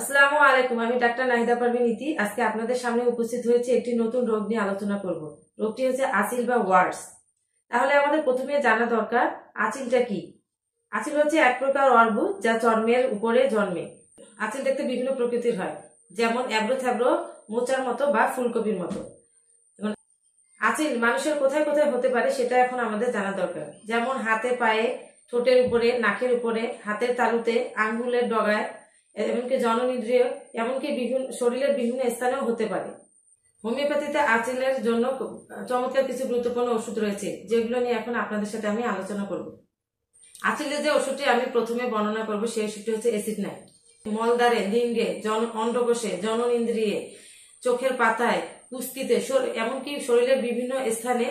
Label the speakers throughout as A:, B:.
A: আসসালামু আলাইকুম। আমি ডাক্তার নাহিদা পারভীন ইতি। আজকে আপনাদের সামনে উপস্থিত হয়েছে একটি নতুন রোগ নিয়ে আলোচনা করব। রোগটি হচ্ছে আঁচিল বা ওয়ার্ডস। তাহলে আমাদের প্রথমে জানা দরকার আঁচিলটা কি। আঁচিল হচ্ছে এক প্রকার অর্বুদ যা চর্মের উপরে জন্মে। আঁচিল দেখতে বিভিন্ন প্রকৃতির হয়, যেমন অ্যাব্রো থ্যাব্রো, মোচার মতো বা ফুলকপির মতো। আঁচিল মানুষের কোথায় কোথায় হতে পারে সেটা এখন আমাদের জানা দরকার। যেমন হাতে, পায়ে, ঠোঁটের উপরে, নাকের উপরে, হাতের তালুতে, আঙ্গুলের ডগায়, এমনকি জননেন্দ্রিয়, এমনকি বিভিন্ন শরীরের বিভিন্ন স্থানেও হতে পারে। হোমিওপ্যাথিতে আঁচিলের জন্য চমৎকার কিছু গুরুত্বপূর্ণ ওষুধ রয়েছে, যেগুলো নিয়ে এখন আপনাদের সাথে আমি আলোচনা করব। আঁচিলের যে ওষুধটি আমি প্রথমে বর্ণনা করব সেই ওষুধটি হচ্ছে অ্যাসিড-9। মলদ্বারে, লিঙ্গে, অন্ডকোষে, জননেন্দ্রিয়ে, চোখের পাতায়, কুস্তিতে, এমনকি শরীরের বিভিন্ন স্থানে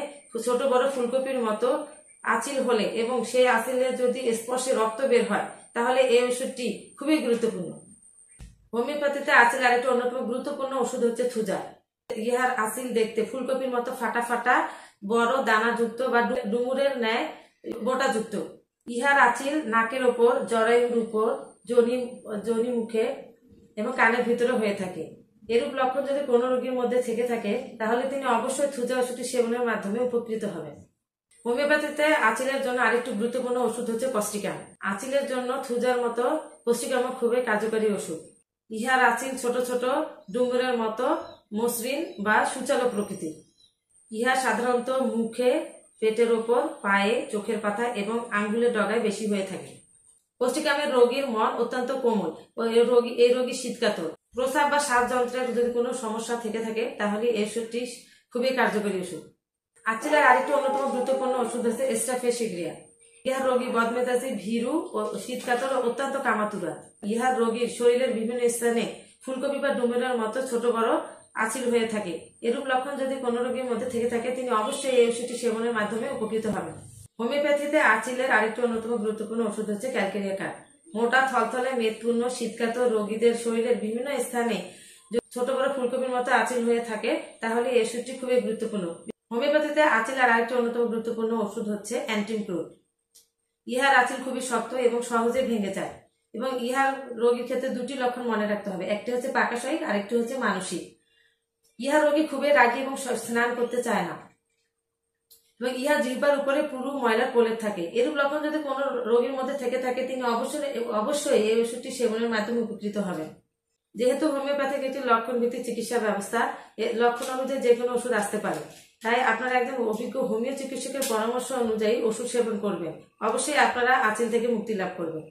A: ছোট বড় ফুলকপির মতো আঁচিল হলে এবং সেই আঁচিলের যদি স্পর্শে রক্ত বের হয়, তাহলে এই ওষুধটি খুবই গুরুত্বপূর্ণ। হোমিওপ্যাথিতে আঁচিল আরেকটি অন্যতম গুরুত্বপূর্ণ ওষুধ হচ্ছে থুজা। ইহার আঁচিল দেখতে ফুলকপির মতো ফাটা ফাটা, বড় দানাযুক্ত বা ডুমুরের ন্যায় বোটাযুক্ত। ইহার আঁচিল নাকের ওপর, জরায়ুর উপর, যোনি মুখে এবং কানের ভিতরে হয়ে থাকে। এরূপ লক্ষণ যদি কোনো রোগীর মধ্যে থেকে থাকে, তাহলে তিনি অবশ্যই থুজা ওষুধটি সেবনের মাধ্যমে উপকৃত হবেন। হোমিওপ্যাথিতে আঁচিলের জন্য আরেকটি গুরুত্বপূর্ণ ওষুধ হচ্ছে কস্টিকাম। আঁচিলের জন্য থুজার মতো কস্টিকাম খুবই কার্যকরী ওষুধ। ইহার আঁচিল ছোট ছোট ডুমুরের মতো মসৃণ বা সুচালো প্রকৃতির। ইহা সাধারণত মুখে, পেটের ওপর, পায়ে, চোখের পাতা এবং আঙ্গুলের ডগায় বেশি হয়ে থাকে। কস্টিকামের রোগীর মন অত্যন্ত কোমল ও এই রোগী শীতকাতর। প্রস্রাব বা শ্বাস যন্ত্রের যদি কোনো সমস্যা থেকে থাকে, তাহলে এই ওষুধটি খুবই কার্যকরী ওষুধ। আঁচিলের আরেকটি অন্যতম গুরুত্বপূর্ণ ওষুধ হচ্ছে স্ট্রাফেসিগ্রিয়া। ইহার রোগী বদমেজাজি, ভীরু ও শীতকাতর ও অত্যন্ত কামাতুরা। ইহার রোগীর শরীরের বিভিন্ন স্থানে ফুলকপি বা ডুমুরের মতো ছোট বড় আঁচিল হয়ে থাকে। এরূপ লক্ষণ যদি কোনো রোগীর মধ্যে থেকে থাকে, তিনি অবশ্যই এই ওষুধটি সেবনের মাধ্যমে উপকৃত হবেন। হোমিওপ্যাথিতে আঁচিলের আরেকটি অন্যতম গুরুত্বপূর্ণ ওষুধ হচ্ছে ক্যালকেরিয়া কাঠ। মোটা থলথলে মেদপূর্ণ শীতকাতর রোগীদের শরীরের বিভিন্ন স্থানে ছোট বড় ফুলকপির মতো আঁচিল হয়ে থাকে, তাহলে এই ওষুধটি খুবই গুরুত্বপূর্ণ। হোমিওপ্যাথিতে আঁচিলের আরেকটি অন্যতম গুরুত্বপূর্ণ ওষুধ হচ্ছে অ্যান্টিমক্রুড। ইহার আঁচিল খুবই শক্ত এবং সহজে ভেঙে যায় এবং ইহার রোগীর ক্ষেত্রে দুটি লক্ষণ মনে রাখতে হবে, একটি হচ্ছে পাকাশয়িক, আরেকটি হচ্ছে মানসিক। ইহার রোগী খুবই রাগী এবং স্নান করতে চায় না এবং ইহার জিহ্বার উপরে পুরো ময়লার প্রলেপ থাকে। এরূপ লক্ষণ যদি কোনো রোগীর মধ্যে থেকে থাকে, তিনি অবশ্যই এই ওষুধটি সেবনের মাধ্যমে উপকৃত হবেন। যেহেতু হোমিওপ্যাথিক একটি লক্ষণ ভিত্তিক চিকিৎসা ব্যবস্থা, লক্ষণ অনুযায়ী যে কোনো ওষুধ আসতে পারে, তাই আপনারা একজন অভিজ্ঞ হোমিও চিকিৎসকের পরামর্শ অনুযায়ী ওষুধ সেবন করবেন। অবশ্যই আপনারা আঁচিল থেকে মুক্তি লাভ করবেন।